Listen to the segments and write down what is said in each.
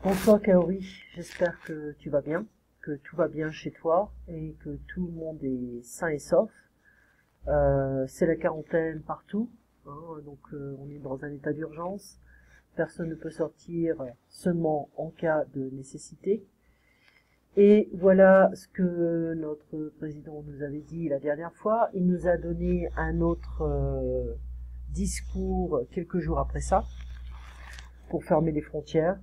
Bonsoir Kaori, j'espère que tu vas bien, que tout va bien chez toi et que tout le monde est sain et sauf. C'est la quarantaine partout, hein, donc on est dans un état d'urgence. Personne ne peut sortir seulement en cas de nécessité. Et voilà ce que notre président nous avait dit la dernière fois. Il nous a donné un autre discours quelques jours après ça pour fermer les frontières.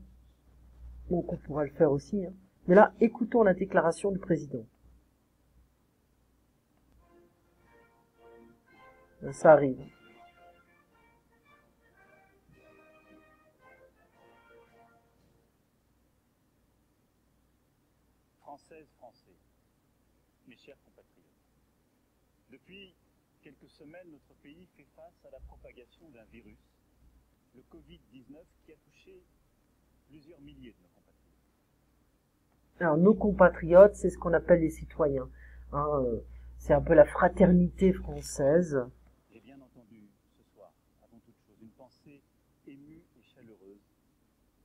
Donc on pourra le faire aussi. Hein. Mais là, écoutons la déclaration du président. Ça arrive. Françaises, Français, mes chers compatriotes, depuis quelques semaines, notre pays fait face à la propagation d'un virus, le Covid-19, qui a touché plusieurs milliers de nos compatriotes. Alors nos compatriotes, c'est ce qu'on appelle les citoyens. Hein, c'est un peu la fraternité française. J'ai bien entendu ce soir, avant toute chose, une pensée émue et chaleureuse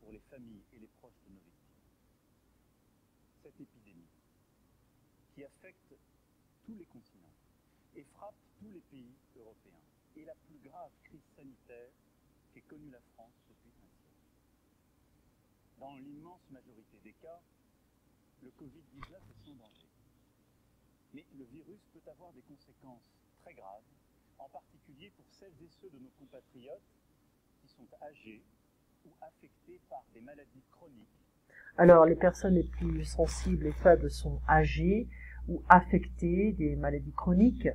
pour les familles et les proches de nos victimes. Cette épidémie qui affecte tous les continents et frappe tous les pays européens est la plus grave crise sanitaire qu'ait connue la France depuis un siècle. Dans l'immense majorité des cas, le Covid-19 est sans danger. Mais le virus peut avoir des conséquences très graves, en particulier pour celles et ceux de nos compatriotes qui sont âgés ou affectés par des maladies chroniques. Alors les personnes les plus sensibles et faibles sont âgées ou affectées des maladies chroniques.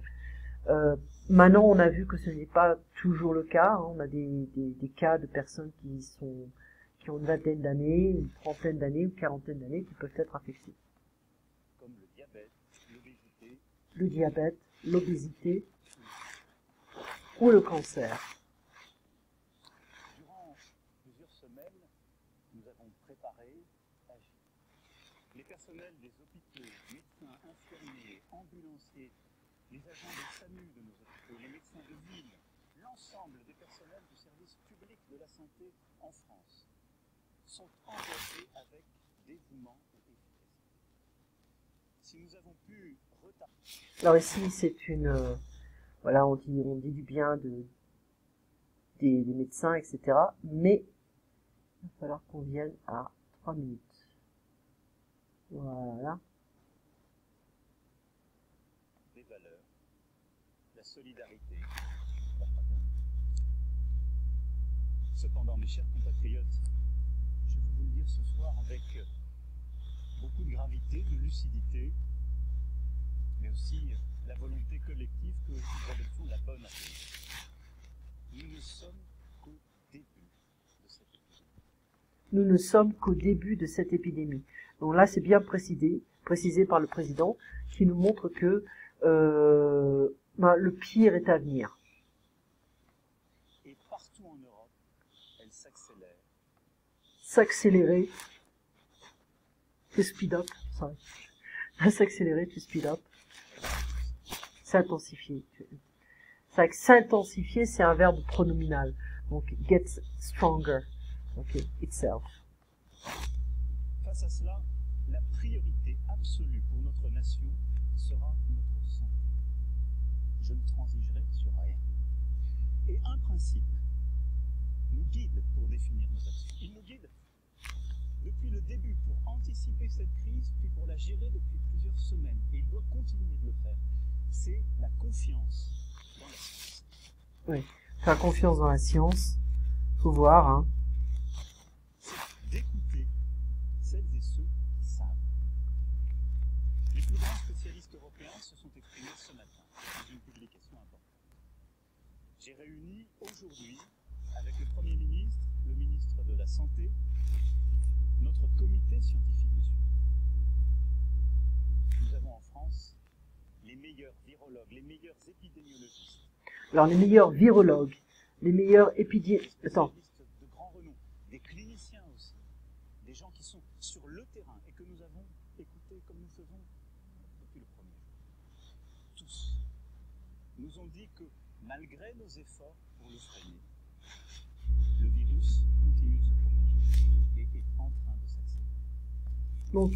Maintenant, on a vu que ce n'est pas toujours le cas. Hein. On a des cas de personnes qui ont une vingtaine d'années, une trentaine d'années, une quarantaine d'années, qui peuvent être affectées. Comme le diabète, l'obésité ou le cancer. Durant plusieurs semaines, nous avons préparé, agi. Les personnels des hôpitaux, médecins, infirmiers, ambulanciers, les agents des SAMU de nos hôpitaux, les médecins de ville, l'ensemble des personnels du service public de la santé en France sont engagés avec dévouement et efficacité. Si nous avons pu retarder... Alors ici, c'est une... voilà, on dit du bien des médecins, etc. Mais il va falloir qu'on vienne à 3 minutes. Voilà. Des valeurs, la solidarité, la fraternité. Cependant, mes chers compatriotes, je veux vous le dire ce soir avec beaucoup de gravité, de lucidité, mais aussi la volonté collective que nous adoptons la bonne approche. Nous ne sommes qu'au début de cette épidémie. Nous ne sommes qu'au début de cette épidémie. Donc là, c'est bien précisé par le président, qui nous montre que le pire est à venir. Et partout en Europe, elle s'accélère. S'accélérer, to speed up, sorry. S'accélérer, to speed up. S'intensifier. S'intensifier, c'est un verbe pronominal. Donc, gets stronger. Okay, itself. Face à cela, la priorité absolue pour notre nation sera notre santé. Je ne transigerai sur rien. Et un principe nous guide pour définir nos actions. Il nous guide depuis le début pour anticiper cette crise, puis pour la gérer depuis plusieurs semaines. Et il doit continuer de le faire. C'est la confiance dans la science. Oui, faire confiance dans la science. Faut voir, hein. C'est d'écouter celles et ceux qui savent. Les plus grands spécialistes européens se sont exprimés ce matin dans une publication importante. J'ai réuni aujourd'hui, avec le Premier ministre, le ministre de la Santé, notre comité scientifique de suivi. Nous avons en France les meilleurs virologues, les meilleurs épidémiologistes. Alors les meilleurs virologues, les meilleurs épidémiologistes, de grand renom, des cliniciens aussi, des gens qui sont sur le terrain et que nous avons écoutés comme nous faisons depuis le premier jour. Tous nous ont dit que malgré nos efforts pour le freiner, le virus continue de se propager et est en train de s'accélérer. Donc,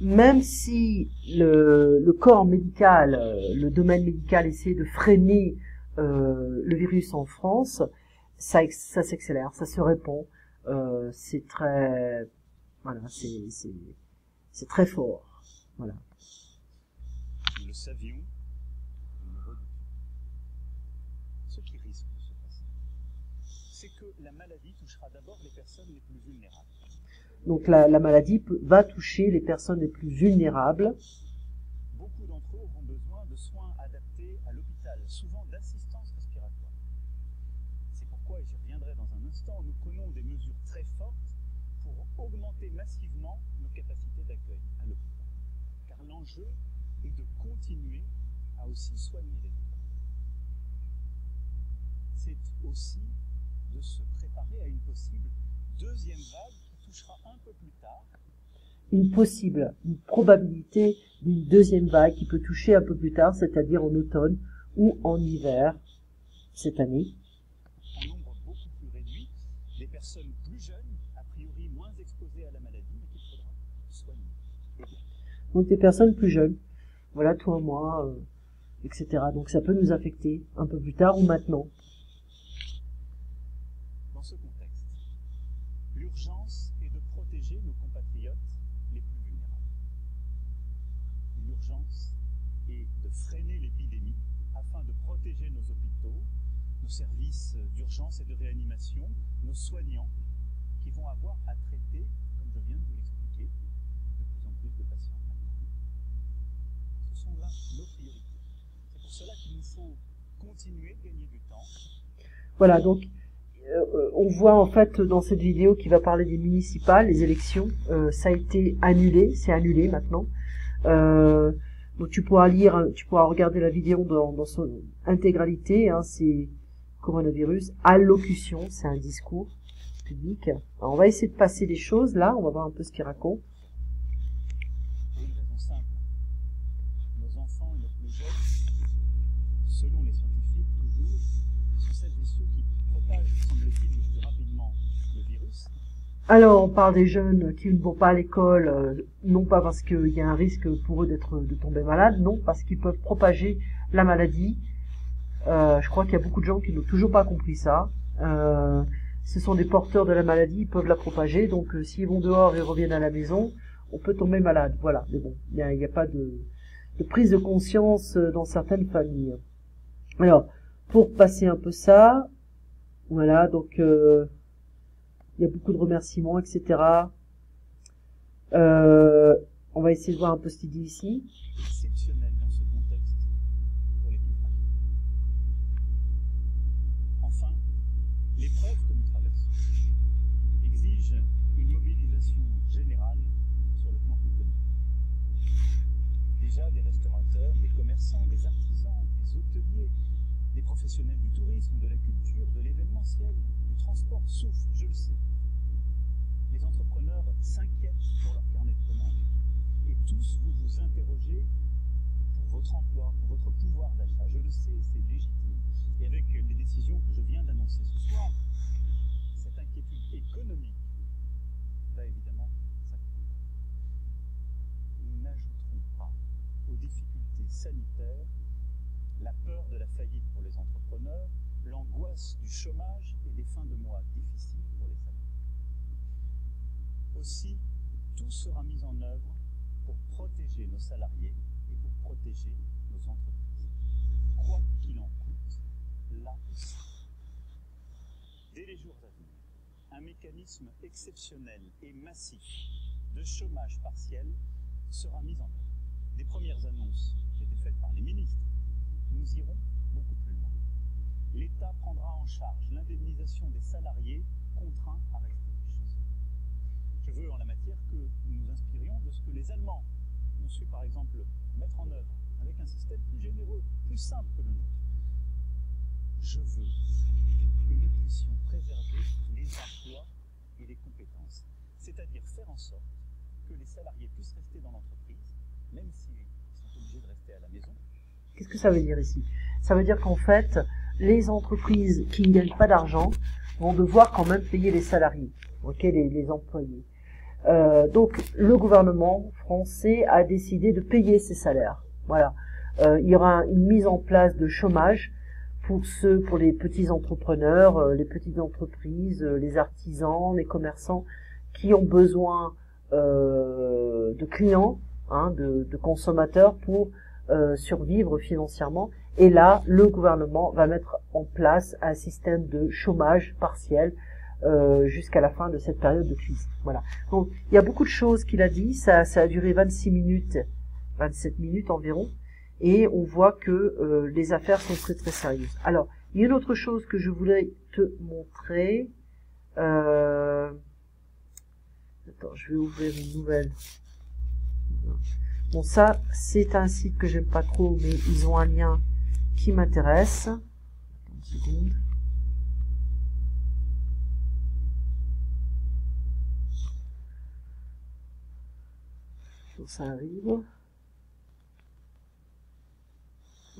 même si le corps médical, le domaine médical essaie de freiner le virus en France, ça s'accélère, ça se répand. C'est très, voilà, c'est très fort. Voilà. Nous le savions, nous le redoutions. Ce qui risque de se passer, c'est que la maladie touchera d'abord les personnes les plus vulnérables. Donc la maladie va toucher les personnes les plus vulnérables. Beaucoup d'entre eux auront besoin de soins adaptés à l'hôpital, souvent d'assistance respiratoire. C'est pourquoi, et j'y reviendrai dans un instant, nous prenons des mesures très fortes pour augmenter massivement nos capacités d'accueil à l'hôpital. Car l'enjeu est de continuer à aussi soigner les gens. C'est aussi de se préparer à une possible deuxième vague qui touchera un peu plus tard. Une probabilité d'une deuxième vague qui peut toucher un peu plus tard, c'est-à-dire en automne ou en hiver cette année. En nombre beaucoup plus réduit, des personnes plus jeunes, a priori moins exposées à la maladie, mais qu'il faudra soigner. Donc des personnes plus jeunes, voilà, tout un mois, etc. Donc ça peut nous affecter un peu plus tard ou maintenant. Dans ce contexte, l'urgence est de protéger nos compatriotes les plus vulnérables. L'urgence est de freiner l'épidémie afin de protéger nos hôpitaux, nos services d'urgence et de réanimation, nos soignants qui vont avoir à traiter, comme je viens de vous l'expliquer, de plus en plus de patients. Ce sont là nos priorités. C'est pour cela qu'il nous faut continuer de gagner du temps. Voilà, donc on voit en fait dans cette vidéo qui va parler des municipales, les élections, ça a été annulé, c'est annulé maintenant. Donc tu pourras regarder la vidéo dans son intégralité, hein, c'est coronavirus, allocution, c'est un discours public. Alors, on va essayer de passer les choses là, on va voir un peu ce qu'il raconte. Pour une raison simple, nos enfants et nos plus jeunes, selon les scientifiques toujours, sont celles et ceux qui propagent, semble-t-il, le plus rapidement le virus. Alors, on parle des jeunes qui ne vont pas à l'école, non pas parce qu'il y a un risque pour eux de tomber malade, non, parce qu'ils peuvent propager la maladie. Je crois qu'il y a beaucoup de gens qui n'ont toujours pas compris ça. Ce sont des porteurs de la maladie, ils peuvent la propager, donc s'ils vont dehors et reviennent à la maison, on peut tomber malade. Voilà, mais bon, il n'y a pas de prise de conscience dans certaines familles. Alors, pour passer un peu ça, voilà, donc il y a beaucoup de remerciements, etc. On va essayer de voir un peu ce qu'il dit ici. Exceptionnel dans ce contexte pour les plus fragiles. Enfin, l'épreuve que nous traversons exige une mobilisation générale sur le plan économique. Déjà, des restaurateurs, des commerçants, des artisans, des hôteliers, des professionnels du tourisme, de la culture, de l'événementiel, du transport souffrent, je le sais. Les entrepreneurs s'inquiètent pour leur carnet de commandes. Et tous, vous vous interrogez pour votre emploi, pour votre pouvoir d'achat. Je le sais, c'est légitime. Et avec les décisions que je viens d'annoncer ce soir, cette inquiétude économique va évidemment s'accroître. Nous n'ajouterons pas aux difficultés sanitaires la peur de la faillite pour les entrepreneurs, l'angoisse du chômage et des fins de mois difficiles pour les salariés. Aussi, tout sera mis en œuvre pour protéger nos salariés et pour protéger nos entreprises. Quoi qu'il en coûte, là aussi. Dès les jours à venir, un mécanisme exceptionnel et massif de chômage partiel sera mis en œuvre. Des premières annonces qui étaient faites par les ministres, nous irons beaucoup plus loin. L'État prendra en charge l'indemnisation des salariés contraints à rester chez eux. Je veux en la matière que nous nous inspirions de ce que les Allemands ont su par exemple mettre en œuvre avec un système plus généreux, plus simple que le nôtre. Je veux que nous puissions préserver les emplois et les compétences, c'est-à-dire faire en sorte que les salariés puissent rester dans l'entreprise, même s'ils sont obligés de rester à la maison. Qu'est-ce que ça veut dire ici? Ça veut dire qu'en fait, les entreprises qui ne gagnent pas d'argent vont devoir quand même payer les salariés, ok, les employés. Donc le gouvernement français a décidé de payer ces salaires. Voilà. Il y aura une mise en place de chômage pour les petits entrepreneurs, les petites entreprises, les artisans, les commerçants qui ont besoin de clients, hein, de consommateurs pour survivre financièrement. Et là, le gouvernement va mettre en place un système de chômage partiel jusqu'à la fin de cette période de crise. Voilà. Donc, il y a beaucoup de choses qu'il a dit. Ça a duré 26 minutes, 27 minutes environ. Et on voit que les affaires sont très très sérieuses. Alors, il y a une autre chose que je voulais te montrer. Attends, je vais ouvrir une nouvelle. Bon, ça, c'est un site que j'aime pas trop, mais ils ont un lien qui m'intéresse. Attends une seconde. Donc, ça arrive.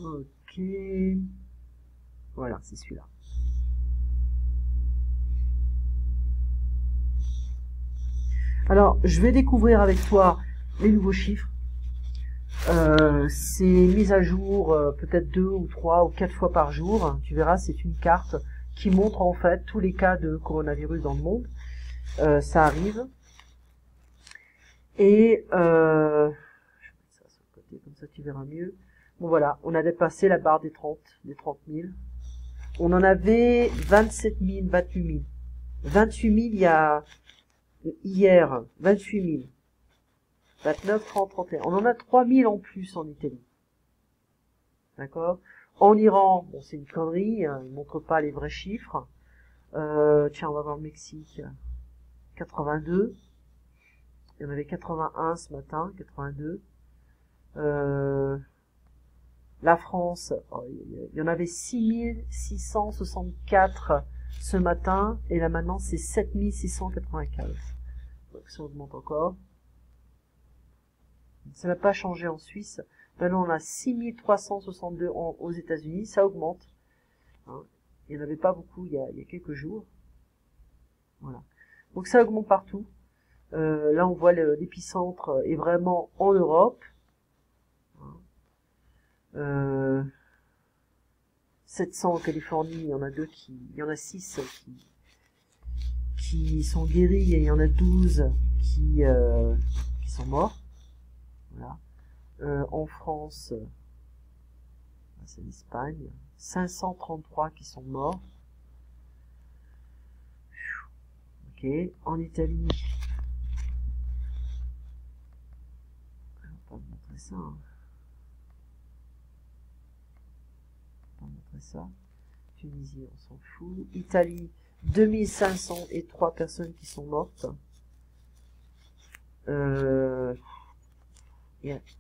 Ok. Voilà, c'est celui-là. Alors, je vais découvrir avec toi les nouveaux chiffres. C'est mis à jour peut-être 2 ou 3 ou 4 fois par jour. Tu verras, c'est une carte qui montre en fait tous les cas de coronavirus dans le monde. Ça arrive. Et je vais mettre ça sur le côté, comme ça tu verras mieux. Bon voilà, on a dépassé la barre des 30 000. On en avait 27 000, 28 000. 28 000 il y a hier, 28 000. 29, 30, 31. On en a 3 000 en plus en Italie. D'accord? En Iran, bon c'est une connerie, hein, ils ne montrent pas les vrais chiffres. Tiens, on va voir le Mexique. 82. Il y en avait 81 ce matin, 82. La France, il y en avait 6664 ce matin, et là maintenant c'est 7695. Donc ça augmente encore. Ça n'a pas changé en Suisse. Maintenant on a 6362 aux États-Unis, ça augmente. Hein. Il n'y en avait pas beaucoup il y a quelques jours. Voilà. Donc ça augmente partout. Là on voit l'épicentre est vraiment en Europe. 700 en Californie, il y en a 6 qui sont guéris et il y en a 12 qui sont morts. Voilà. En France, c'est l'Espagne, 533 qui sont morts. Ok. En Italie, on va pas vous montrer ça. Hein. Montrer ça. Tunisie, on s'en fout. Italie, 2503 personnes qui sont mortes.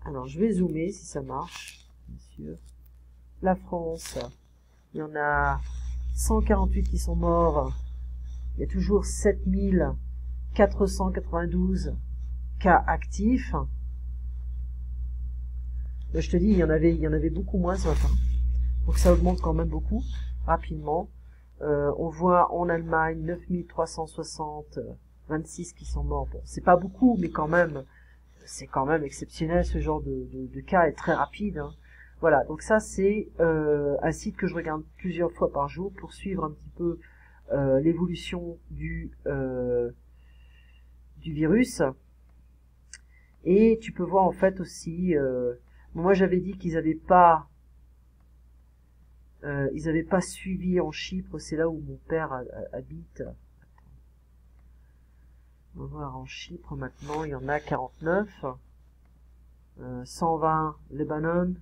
Alors, je vais zoomer si ça marche, bien sûr. La France, il y en a 148 qui sont morts. Il y a toujours 7492 cas actifs. Là, je te dis, il y en avait beaucoup moins ce matin. Donc ça augmente quand même beaucoup, rapidement. On voit en Allemagne 9360, 26 qui sont morts. Bon, c'est pas beaucoup, mais quand même, c'est quand même exceptionnel, ce genre de cas est très rapide. Hein. Voilà, donc ça c'est un site que je regarde plusieurs fois par jour pour suivre un petit peu l'évolution du virus. Et tu peux voir en fait aussi, moi j'avais dit qu'ils n'avaient pas suivi en Chypre, c'est là où mon père habite. On va voir en Chypre maintenant, il y en a 49, 120 Libanon,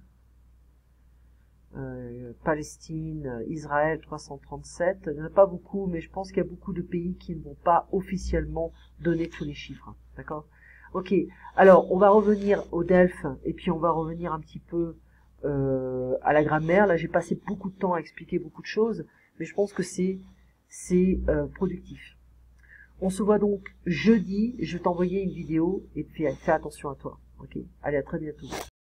Palestine, Israël 337. Il n'y en a pas beaucoup, mais je pense qu'il y a beaucoup de pays qui ne vont pas officiellement donner tous les chiffres. D'accord ? Ok, alors on va revenir au DELF et puis on va revenir un petit peu à la grammaire. Là j'ai passé beaucoup de temps à expliquer beaucoup de choses, mais je pense que c'est productif. On se voit donc jeudi, je vais t'envoyer une vidéo et puis fais attention à toi. Ok, allez, à très bientôt.